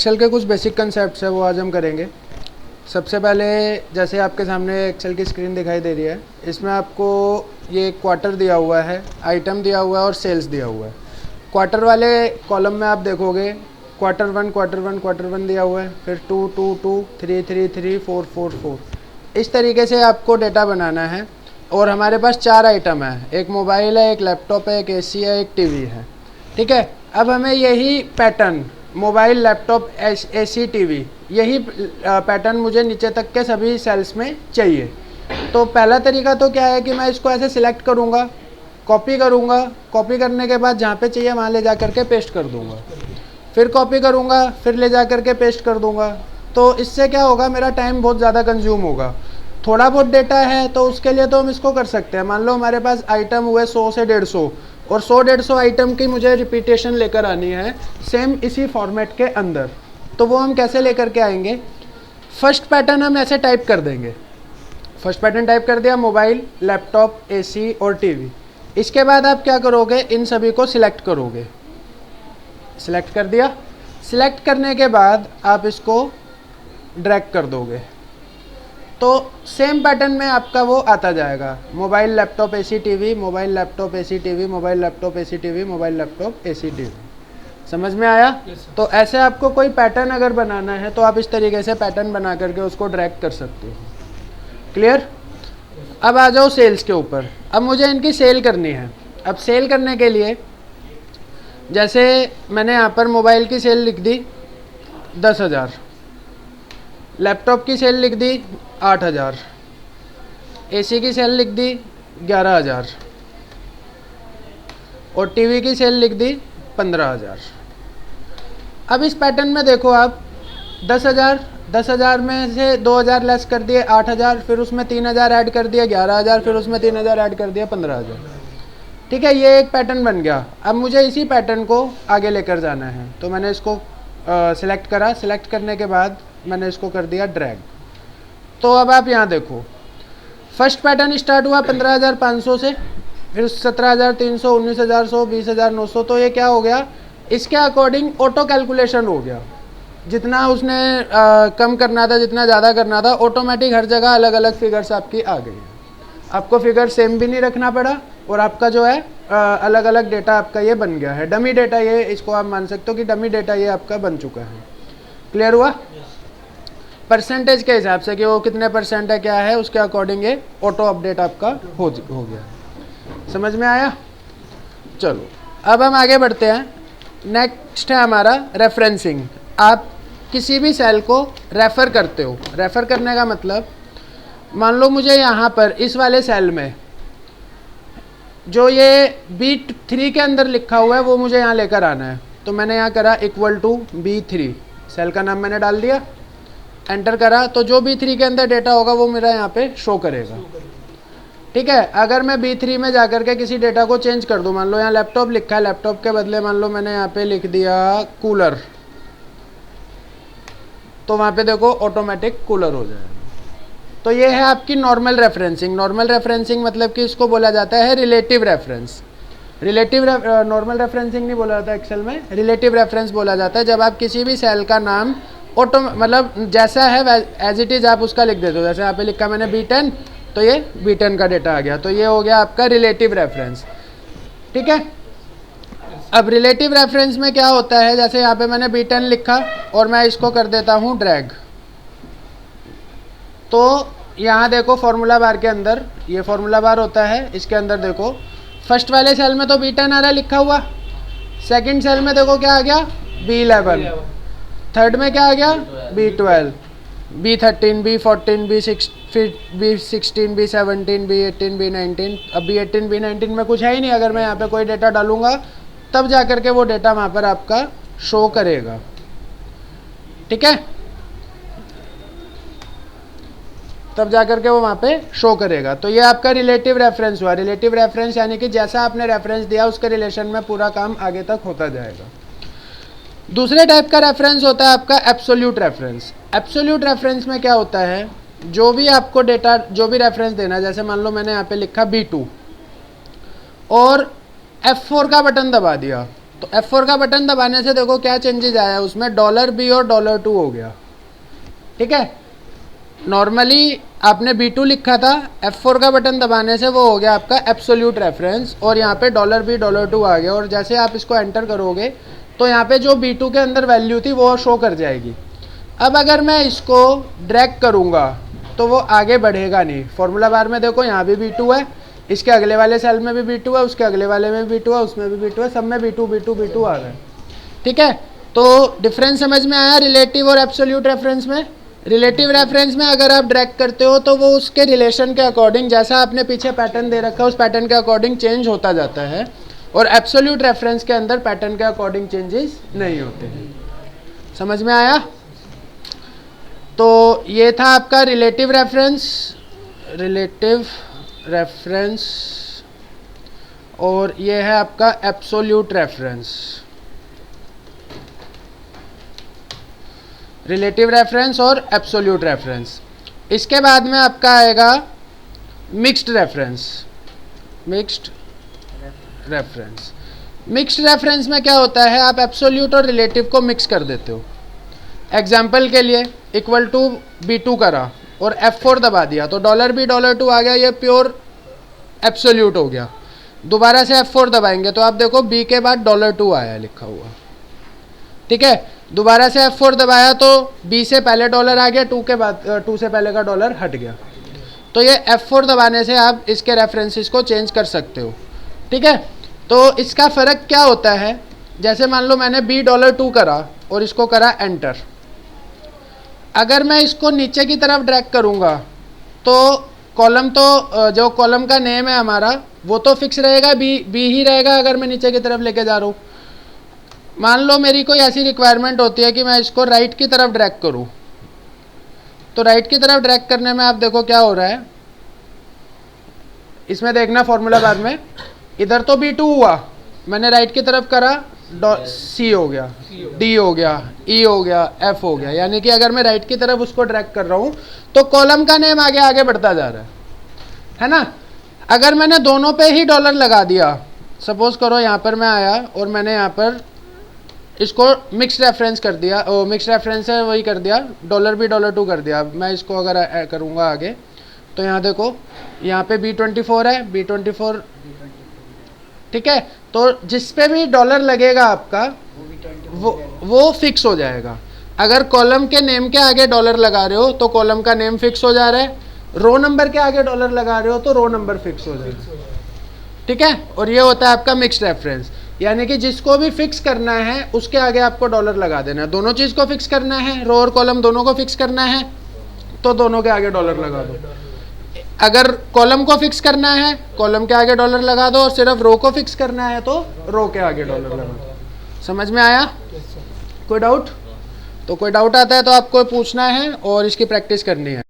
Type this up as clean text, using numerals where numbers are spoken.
Excel के कुछ basic concepts है वो आज हम करेंगे। सबसे पहले जैसे आपके सामने एक्सेल की स्क्रीन दिखाई दे रही है, इसमें आपको ये क्वार्टर दिया हुआ है, आइटम दिया हुआ है और सेल्स दिया हुआ है। क्वार्टर वाले कॉलम में आप देखोगे क्वार्टर वन दिया हुआ है, फिर 2 2 2 3 3 3 4 4 4। इस तरीके से आपको डेटा बनाना है। और हमारे पास 4 आइटम है, एक मोबाइल है, एक लैपटॉप है, एक एसी है, एक टीवी है। ठीक है, अब हमें यही pattern mobile, laptop, AC, TV, यही पैटर्न मुझे नीचे तक के सभी सेल्स में चाहिए। तो पहला तरीका तो क्या है कि मैं इसको ऐसे सिलेक्ट करूँगा, कॉपी करूँगा, कॉपी करने के बाद जहाँ पे चाहिए वहाँ ले जा करके पेस्ट कर दूँगा, फिर कॉपी करूँगा, फिर ले जा करके पेस्ट कर दूँगा। तो इससे क्या होगा, मेरा टाइम बहुत ज़्यादा कंज्यूम होगा। थोड़ा बहुत डेटा है तो उसके लिए तो हम इसको कर सकते हैं। मान लो हमारे पास आइटम हुए 100 से 150 और 100-150 आइटम की मुझे रिपीटेशन लेकर आनी है सेम इसी फॉर्मेट के अंदर। तो वो हम कैसे लेकर के आएंगे? फर्स्ट पैटर्न हम ऐसे टाइप कर देंगे। फर्स्ट पैटर्न टाइप कर दिया, मोबाइल, लैपटॉप, एसी और टीवी। इसके बाद आप क्या करोगे, इन सभी को सिलेक्ट करोगे। सिलेक्ट कर दिया। सिलेक्ट करने के बाद आप इसको ड्रैग कर दोगे तो सेम पैटर्न में आपका वो आता जाएगा, mobile, laptop, AC, TV, mobile, laptop, AC, TV, mobile, laptop, AC, TV, mobile, laptop, AC, TV. समझ में आया? तो ऐसे आपको कोई पैटर्न अगर बनाना है तो आप इस तरीके से पैटर्न बना करके उसको ड्रैग कर सकते हो। क्लियर? अब आ जाओ सेल्स के ऊपर। अब मुझे इनकी सेल करनी है। अब सेल करने के लिए जैसे मैंने यहाँ पर मोबाइल की सेल लिख दी 10,000, लैपटॉप की सेल लिख दी 8,000, एसी की सेल लिख दी 11,000 और टीवी की सेल लिख दी 15,000। अब इस पैटर्न में देखो आप 10,000 में से 2,000 लेस कर दिए 8,000, फिर उसमें 3,000 ऐड कर दिया 11,000, फिर उसमें 3,000 ऐड कर दिया 15,000। ठीक है, ये एक पैटर्न बन गया। अब मुझे इसी पैटर्न को आगे लेकर जाना है तो मैंने इसको सिलेक्ट करा। सिलेक्ट करने के बाद मैंने इसको कर दिया ड्रैग। तो अब आप यहाँ देखो, फर्स्ट पैटर्न स्टार्ट हुआ 15,500 से, फिर 17,300, 19,100, 20,900। तो ये क्या हो गया, इसके अकॉर्डिंग ऑटो कैलकुलेशन हो गया। जितना उसने कम करना था, जितना ज़्यादा करना था, ऑटोमेटिक हर जगह अलग अलग फिगर्स आपकी आ गई। आपको फिगर सेम भी नहीं रखना पड़ा और आपका जो है अलग अलग डेटा आपका ये बन गया है। डमी डेटा ये, इसको आप मान सकते हो कि डमी डेटा ये आपका बन चुका है। क्लियर हुआ? परसेंटेज के हिसाब से कि वो कितने परसेंट है, क्या है, उसके अकॉर्डिंग ये ऑटो अपडेट आपका हो गया। समझ में आया? चलो अब हम आगे बढ़ते हैं। नेक्स्ट है हमारा रेफरेंसिंग। आप किसी भी सेल को रेफ़र करते हो। रेफ़र करने का मतलब, मान लो मुझे यहाँ पर इस वाले सेल में जो ये B3 के अंदर लिखा हुआ है वो मुझे यहाँ लेकर आना है। तो मैंने यहाँ करा = B3, सेल का नाम मैंने डाल दिया, एंटर करा। तो जो B3 के अंदर डेटा होगा वो मेरा यहाँ पे शो करेगा। ठीक है, अगर मैं B3 में जाकर के किसी डेटा को चेंज कर दूँ, मान लो यहाँ लैपटॉप लिखा है, लैपटॉप के बदले मान लो मैंने यहाँ पे लिख दिया कूलर, तो वहाँ पे देखो ऑटोमेटिक कूलर हो जाएगा। तो ये है आपकी नॉर्मल रेफरेंसिंग। नॉर्मल रेफरेंसिंग मतलब कि इसको बोला जाता है रिलेटिव रेफरेंस। नॉर्मल रेफरेंसिंग नहीं बोला जाता एक्सेल में, रिलेटिव रेफरेंस बोला जाता है। जब आप किसी भी सेल का नाम मतलब जैसा है एज इट इज़ आप उसका लिख देते हो। जैसे यहाँ पे लिखा मैंने B10, तो ये B10 का डेटा आ गया, तो ये हो गया आपका रिलेटिव रेफरेंस। ठीक है, अब रिलेटिव रेफरेंस में क्या होता है, जैसे यहाँ पे मैंने B10 लिखा और मैं इसको कर देता हूँ ड्रैग। तो यहाँ देखो फॉर्मूला बार के अंदर, ये फॉर्मूला बार होता है, इसके अंदर देखो फर्स्ट वाले सेल में तो B10 आ रहा है लिखा हुआ, सेकंड सेल में देखो क्या आ गया B11, थर्ड में क्या आ गया B12, B13, B14, B16, B17, B18, B19। अब B18, B19 में कुछ है ही नहीं। अगर मैं यहाँ पे कोई डेटा डालूंगा तब जा करके वो डेटा वहाँ पर आपका शो करेगा। ठीक है, तब जा करके वो वहाँ पे शो करेगा। तो ये आपका रिलेटिव रेफरेंस हुआ। रिलेटिव रेफरेंस यानी कि जैसा आपने रेफरेंस दिया उसके रिलेशन में पूरा काम आगे तक होता जाएगा। दूसरे टाइप का रेफरेंस होता है आपका एब्सोल्यूट रेफरेंस। एब्सोल्यूट रेफरेंस में क्या होता है, जो भी आपको डेटा, जो भी रेफरेंस देना है, जैसे मान लो मैंने यहाँ पे लिखा B2 और F4 का बटन दबा दिया तो F4 का बटन दबाने से देखो क्या चेंजेस आया उसमें, $B और $2 हो गया। ठीक है, नॉर्मली आपने B2 लिखा था, F4 का बटन दबाने से वो हो गया आपका एब्सोल्यूट रेफरेंस, और यहाँ पे $B $2 आ गया। और जैसे आप इसको एंटर करोगे तो यहाँ पे जो B2 के अंदर वैल्यू थी वो शो कर जाएगी। अब अगर मैं इसको ड्रैग करूँगा तो वो आगे बढ़ेगा नहीं। फॉर्मूला बार में देखो यहाँ भी B2 है, इसके अगले वाले सेल में भी B2 है, उसके अगले वाले में B2 है, उसमें भी B2 है, सब में B2 आ रहा है। ठीक है, तो डिफरेंस समझ में आया रिलेटिव और एब्सोल्यूट रेफरेंस में। रिलेटिव रेफरेंस में अगर आप ड्रैग करते हो तो वो उसके रिलेशन के अकॉर्डिंग, जैसा आपने पीछे पैटर्न दे रखा है उस पैटर्न के अकॉर्डिंग चेंज होता जाता है, और एब्सोल्यूट रेफरेंस के अंदर पैटर्न के अकॉर्डिंग चेंजेस नहीं होते हैं। समझ में आया? तो ये था आपका रिलेटिव रेफरेंस, और ये है आपका एब्सोल्यूट रेफरेंस। रिलेटिव रेफरेंस और एब्सोल्यूट रेफरेंस। इसके बाद में आपका आएगा मिक्स्ड रेफरेंस। मिक्स्ड रेफरेंस में क्या होता है, आप एब्सोल्यूट और रिलेटिव को मिक्स कर देते हो। एग्जाम्पल के लिए इक्वल टू B2 करा और F4 दबा दिया तो $B $2 आ गया, ये प्योर एब्सोल्यूट हो गया। दोबारा से F4 दबाएंगे तो आप देखो B के बाद $2 आया लिखा हुआ। ठीक है, दोबारा से F4 दबाया तो B से पहले डॉलर आ गया, 2 के बाद 2 से पहले का डॉलर हट गया। तो ये F4 दबाने से आप इसके रेफरेंसेस को चेंज कर सकते हो। ठीक है, तो इसका फ़र्क क्या होता है, जैसे मान लो मैंने B $2 करा और इसको करा एंटर। अगर मैं इसको नीचे की तरफ ड्रैग करूँगा तो कॉलम, तो जो कॉलम का नेम है हमारा वो तो फिक्स रहेगा, B ही रहेगा अगर मैं नीचे की तरफ लेके जा रहा हूँ। मान लो मेरी कोई ऐसी रिक्वायरमेंट होती है कि मैं इसको राइट की तरफ ड्रैग करूं, तो राइट की तरफ ड्रैग करने में आप देखो क्या हो रहा है, इसमें देखना फॉर्मूला बाद में, इधर तो B2 हुआ, मैंने राइट की तरफ करा, C हो गया, D हो गया, E हो गया, F हो गया। यानी कि अगर मैं राइट की तरफ उसको ड्रैग कर रहा हूं तो कॉलम का नेम आगे आगे बढ़ता जा रहा है ना। अगर मैंने दोनों पे ही डॉलर लगा दिया, सपोज करो यहाँ पर मैं आया और मैंने यहाँ पर इसको मिक्स रेफरेंस कर दिया, मिक्स रेफरेंस है वही कर दिया, $B $2 कर दिया। मैं इसको अगर करूँगा आगे तो यहाँ देखो, यहाँ पे B24 है, B24। ठीक है, तो जिस पे भी डॉलर लगेगा आपका वो फिक्स हो जाएगा। अगर कॉलम के नेम के आगे डॉलर लगा रहे हो तो कॉलम का नेम फिक्स हो जा रहा है, रो नंबर के आगे डॉलर लगा रहे हो तो रो नंबर फिक्स हो जाएगा। ठीक है, और ये होता है आपका मिक्स्ड रेफरेंस, यानी कि जिसको भी फिक्स करना है उसके आगे आपको डॉलर लगा देना है। दोनों चीज़ को फिक्स करना है, रो और कॉलम दोनों को फिक्स करना है तो दोनों के आगे डॉलर लगा दो। अगर कॉलम को फिक्स करना है कॉलम के आगे डॉलर लगा दो, और सिर्फ रो को फिक्स करना है तो रो के आगे डॉलर लगा दो। समझ में आया? कोई डाउट? तो कोई डाउट आता है तो आपको पूछना है और इसकी प्रैक्टिस करनी है।